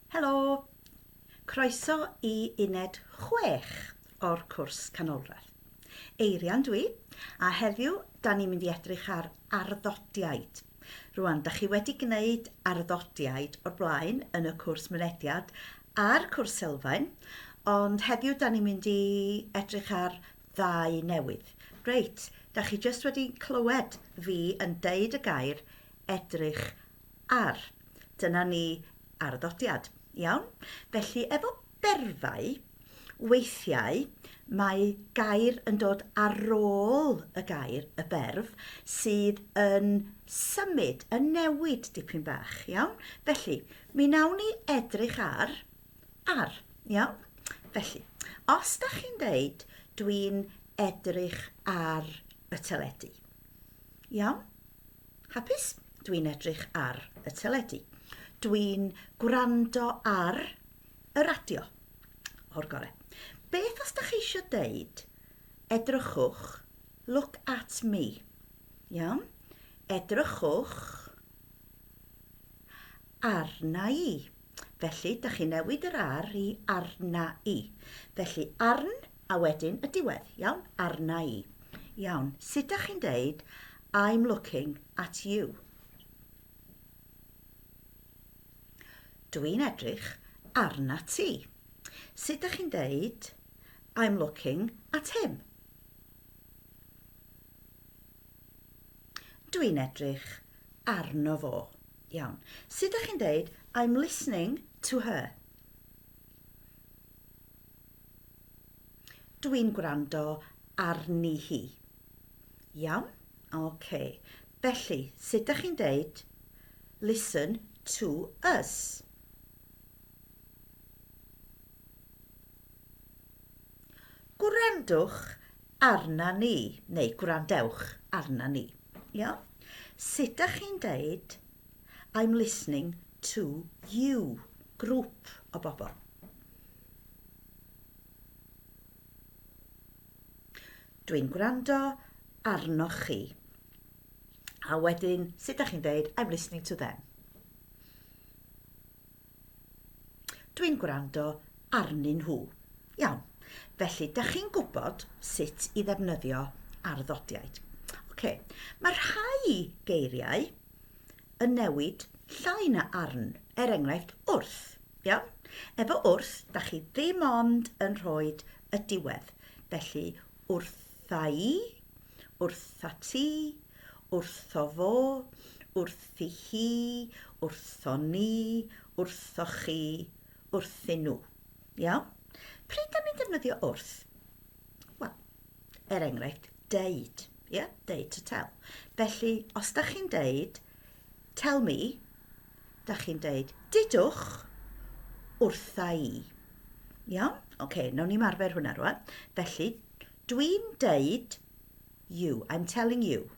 Helo, croeso i uned 6 o'r cwrs Canolradd. Eirian dwi, a heddiw da ni'n mynd i edrych ar arddodiaid. Rwan, da chi wedi gwneud arddodiaid o'r blaen yn y cwrs mynediad a'r cwrs sylfaen, ond heddiw da ni'n mynd i edrych ar ddau newydd. Reit, da chi jyst wedi clywed fi yn deud y gair edrych ar. Dyna ni arddodiad. Iawn? Felly, efo berfau, weithiau mae gair yn dod ar ôl y gair, y berf, sydd yn symud, yn newid dipyn bach. Iawn? Felly, mi nawn ni edrych ar, iawn? Felly, os da chi'n deud dwi'n edrych ar y teledu. Iawn? Hapus? Dwi'n edrych ar y teledu. Dwi'n gwrando ar y radio o'r gorau. Beth os da chi eisiau deud edrychwch, look at me. Iawn? Edrychwch arna i. Felly, da chi newid yr ar i arna i. Felly, arn a wedyn y diwedd. Iawn? Arna i. Iawn. Sut da chi'n deud I'm looking at you? Dwi'n edrych arna ti. Sut da chi'n deud I'm looking at him? Dwi'n edrych arno fo. Iawn. Sut da chi'n deud I'm listening to her? Dwi'n gwrando arni hi. Iawn? OK. Felly, sut da chi'n deud listen to us? Gwrandwch arna ni, neu gwrandewch arna ni. Iawn? Sut da chi'n deud I'm listening to you, grŵp o bobl? Dwi'n gwrando arnoch chi. A wedyn, sut da chi'n deud I'm listening to them? Dwi'n gwrando arnyn nhw. Iawn. Felly, da chi'n gwybod sut i ddefnyddio arddodiaid. Mae rhai geiriau yn newid llai na arn, enghraifft wrth. Iawn? Efo wrth, da chi ddim ond yn rhoi y diwedd. Felly, wrtha i, wrtha ti, wrtho fo, wrthi hi, wrtho ni, wrtho chi, wrthyn nhw. Iawn? Pryd da ni'n defnyddio wrth? Wel, enghraifft, deud. Deud to tell. Felly, os da chi'n deud tell me, da chi'n deud didwch wrtha i. Iawn? Nawn ni marfer hwnna rwan. Felly, dwi'n deud you. I'm telling you.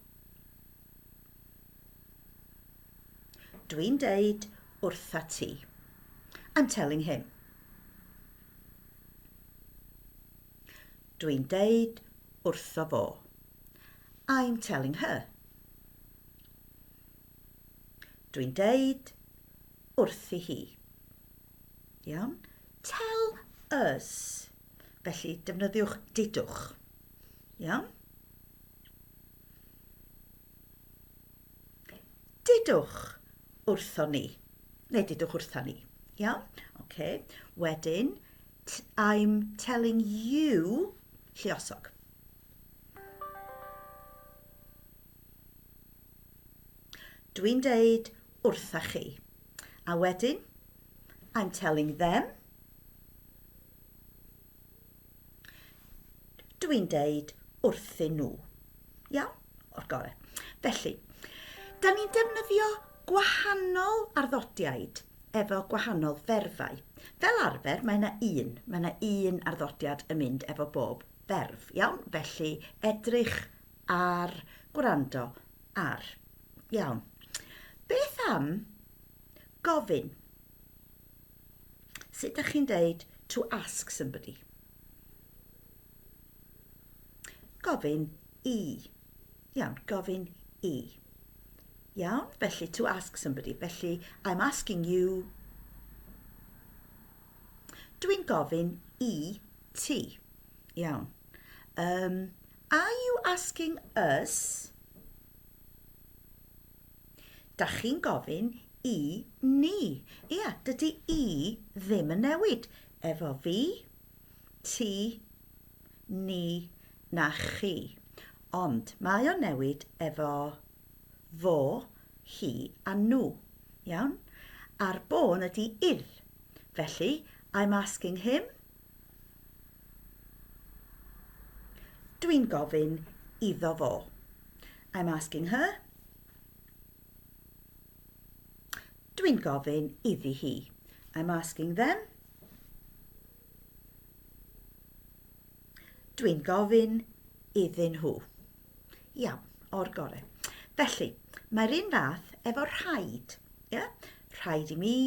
Dwi'n deud wrtha ti. I'm telling him. Dwi'n deud wrtho fo. I'm telling her. Dwi'n deud wrthi hi. Iawn? Tell us. Felly, defnyddiwch didwch. Iawn? Didwch wrtho ni. Neu didwch wrtha ni. Iawn? Wedyn, I'm telling you, lluosog. Dwi'n deud wrtha chi. A wedyn, I'm telling them. Dwi'n deud wrthyn nhw. Iawn? O'r gorau. Felly, da ni'n defnyddio gwahanol arddodiaid efo gwahanol ferfau. Fel arfer, mae yna un arddodiad yn mynd efo bob ferf. Iawn? Felly, edrych ar, gwrando ar. Iawn. Beth am gofyn? Sut da chi'n deud to ask somebody? Gofyn i. Iawn, gofyn i. Iawn, felly to ask somebody. Felly, I'm asking you Dwi'n gofyn I ti. Iawn. Are you asking us? Da chi'n gofyn I ni. Ia, dydy I ddim yn newid. Efo fi, ti, ni na chi. Ond mae o'n newid efo fo, hi a nhw. Iawn? A'r bôn ydy idd. Felly, I'm asking him. Dwi'n gofyn iddo fo. I'm asking her. Dwi'n gofyn iddi hi. I'm asking them. Dwi'n gofyn iddyn nhw. Iawn, o'r gorau. Felly, mae'r un fath efo rhaid. Yeah? Rhaid I mi,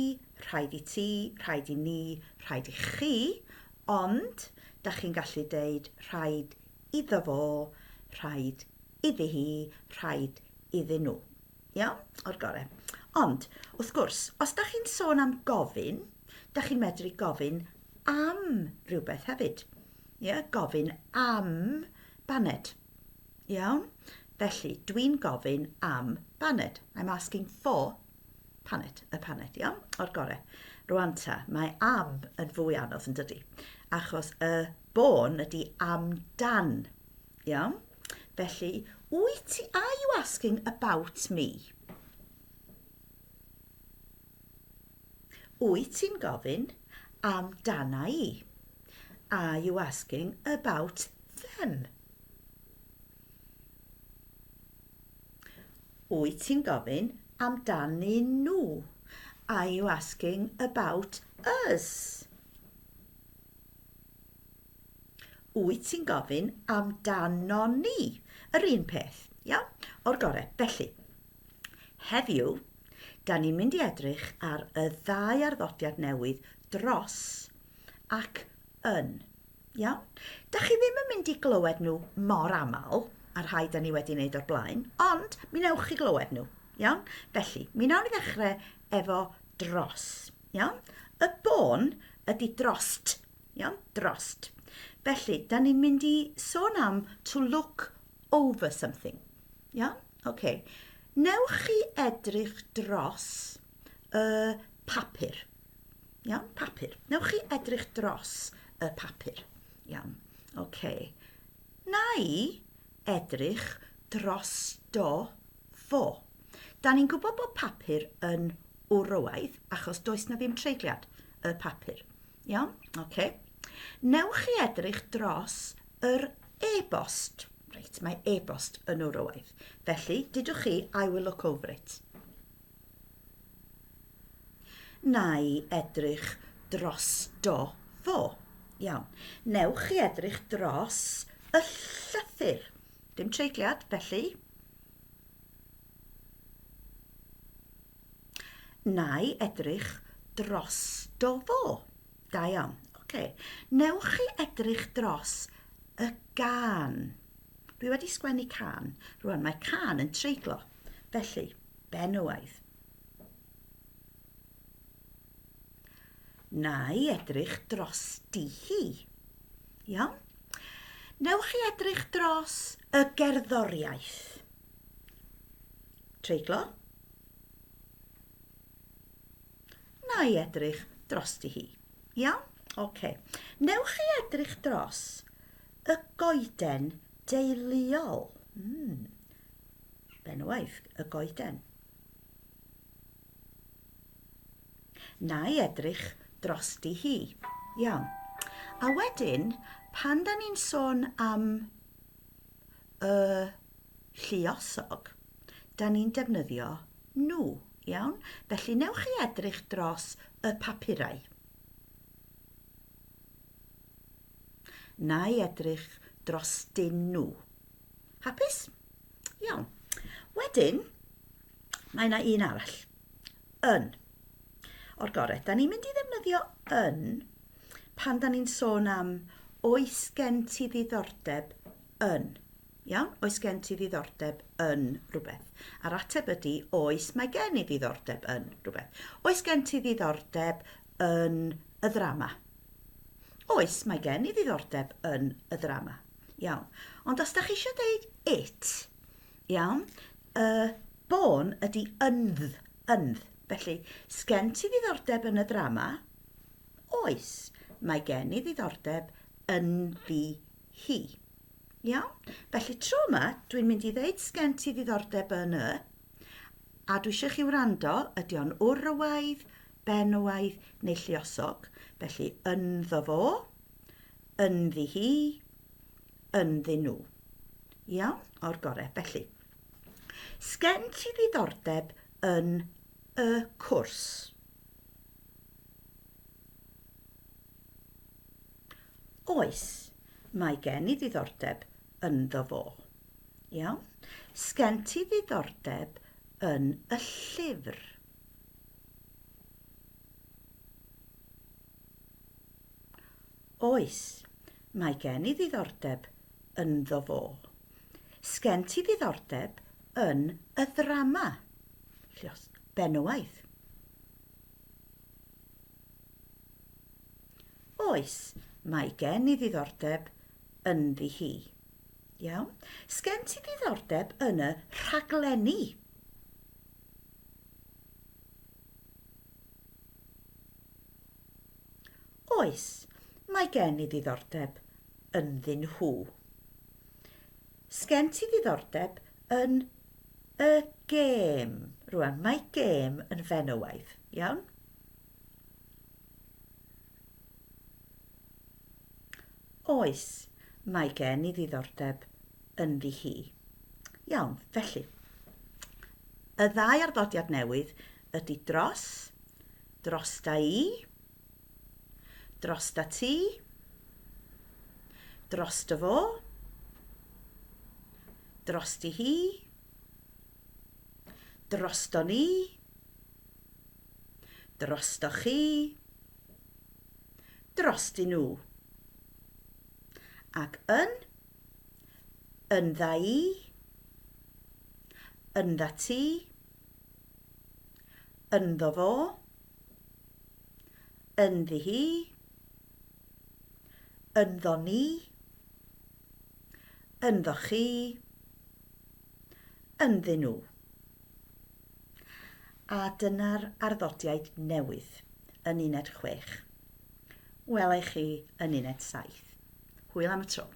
rhaid I ti, rhaid I ni, rhaid I chi, ond da chi'n gallu deud rhaid iddo fo, rhaid iddi hi, rhaid iddyn nhw. Iawn, o'r gorau. Ond, wrth gwrs, os da chi'n sôn am gofyn, da chi'n medru gofyn am rhywbeth hefyd. Gofyn am baned. Iawn? Felly, dwi'n gofyn am baned. I'm asking for paned, y paned, iawn? O'r gorau. Rwan ta, mae am yn fwy anodd yn dydy. Achos y bôn ydy am dan. Iawn? Felly, are you asking about me? Wyt ti'n gofyn am dana I? Are you asking about them? Wyt ti'n gofyn am danyn nhw? Are you asking about us? Wyt ti'n gofyn am danon ni? Yr un peth, iawn? O'r gorau. Felly, heddiw, da ni'n mynd I edrych ar y ddau arddodiad newydd dros ac yn. Iawn? Da chi ddim yn mynd I glywed nhw mor aml, a'r rhai da ni wedi wneud o'r blaen, ond mi newch chi glywed nhw. Iawn? Felly, mi nawn ni ddechrau efo dros. Iawn? Y bôn ydy drost. Iawn? Drost. Felly, da ni'n mynd I sôn am to look over something. Iawn? Okay. Newch chi edrych dros y papur. Iawn? Papur. Newch chi edrych dros y papur. Iawn. Okay. Na I edrych dros do fo. Da ni'n gwybod bod papur yn wrywaidd achos does na ddim treigliad y papur. Iawn? Okay. Newch chi edrych dros yr e-bost. Reit, mae e-bost yn wrywaidd. Felly, dydwch chi, I will look over it. Na I edrych dros do fo. Iawn. Newch chi edrych dros y llythyr. Dim treigliad, felly. Na I edrych dros do fo. Da iawn. Okay. Newch chi edrych dros y gân. Dwi wedi sgwennu can. Rwan, mae can yn treiglo. Felly, benywaidd. Na I edrych dros di hi. Iawn? Newch chi edrych dros y gerddoriaeth. Treiglo. Na I edrych dros di hi. Iawn? Okay. Newch chi edrych dros y goeden deuluol. Benywaidd, y goeden. Na I edrych dros di hi. Iawn. A wedyn, pan da ni'n sôn am y lluosog, da ni'n defnyddio nhw. Iawn? Felly newch chi edrych dros y papurau. Na I edrych dros dyn nhw. Hapus? Iawn. Wedyn, mae yna un arall. Yn. O'r gorau, da ni'n mynd I ddefnyddio yn pan da ni'n sôn am oes gen ti ddiddordeb yn. Iawn? Oes gen ti ddiddordeb yn rhywbeth. A'r ateb ydy oes mae gen I ddiddordeb yn rhywbeth. Oes gen ti ddiddordeb yn y ddrama. Oes, mae gen i ddiddordeb yn y ddrama. Iawn. Ond os da chi eisiau deud it, iawn, bôn ydy ynddd. Felly, sgen ti ddiddordeb yn y ddrama? Oes, mae gen i ddiddordeb ynddi hi. Iawn? Felly tro yma, dwi'n mynd i ddeud sgen ti ddiddordeb yn y, a dwi eisiau chi wrando, ydy o'n wrywaidd, benywaidd neu lluosog. Felly, ynddo fo, ynddi hi, ynddyn nhw. Iawn, o'r gorau. Felly, sgen ti ddiddordeb yn y cwrs? Oes, mae gen i ddiddordeb ynddo fo. Iawn. Sgen ti ddiddordeb yn y llyfr? Oes, mae gen i ddiddordeb ynddo fo. Sgen ti ddiddordeb yn y ddrama? Benywaidd. Oes, mae gen i ddiddordeb ynddi hi. Iawn. Sgen ti ddiddordeb yn y rhaglenni? Oes, mae gen i ddiddordeb ynddyn nhw. Sgen ti ddiddordeb yn y gêm? Rwan, mae gêm yn fenywaidd, iawn? Oes, mae gen i ddiddordeb ynddi hi. Iawn, felly, y ddau arddodiad newydd ydy dros da i, dros da ti, dros dy fo, dros di hi, dros do ni, dros do chi, dros di nhw. Ac yn dda i, yn dda ti, ynddo fo, ynddi hi, ynddo ni, ynddo chi, ynddyn nhw. A dyna'r arddodiad newydd yn uned 6. Welai chi yn uned 7. Hwyl am y tro.